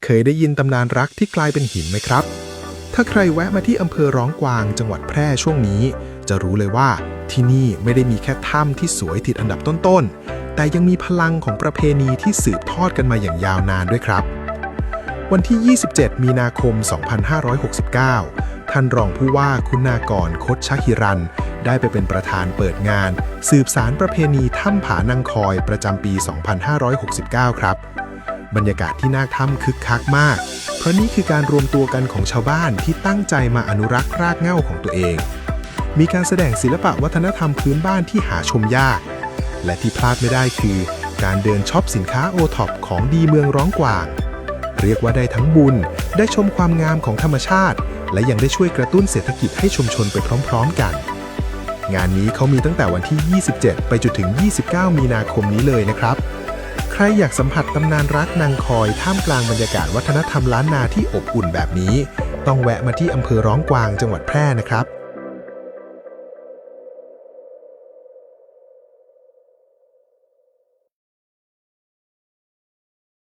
เคยได้ยินตำนานรักที่กลายเป็นหินไหมครับถ้าใครแวะมาที่อำเภอร้องกวางจังหวัดแพร่ช่วงนี้จะรู้เลยว่าที่นี่ไม่ได้มีแค่ถ้ำที่สวยติดอันดับต้นๆแต่ยังมีพลังของประเพณีที่สืบทอดกันมาอย่างยาวนานด้วยครับวันที่ 27 มีนาคม 2569 ท่านรองผู้ว่าคุณากร คชหิรันได้ไปเป็นประธานเปิดงานสืบสารประเพณีถ้ำผานังคอยประจำปี 2569 ครับบรรยากาศที่หน้าถ้ำคึกคักมากเพราะนี่คือการรวมตัวกันของชาวบ้านที่ตั้งใจมาอนุรักษ์รากเหง้าของตัวเองมีการแสดงศิลปะวัฒนธรรมพื้นบ้านที่หาชมยากและที่พลาดไม่ได้คือการเดินช็อปสินค้าโอท็อปของดีเมืองร้องกวางเรียกว่าได้ทั้งบุญได้ชมความงามของธรรมชาติและยังได้ช่วยกระตุ้นเศรษฐกิจให้ชุมชนไปพร้อมๆกันงานนี้เขามีตั้งแต่วันที่ 27 ไปจนถึง 29 มีนาคมนี้เลยนะครับใครอยากสัมผัสตำนานรักนางคอยท่ามกลางบรรยากาศวัฒนธรรมล้านนาที่อบอุ่นแบบนี้ต้องแวะมาที่อำเภอร้องกวางจังหวัดแพร่นะครับ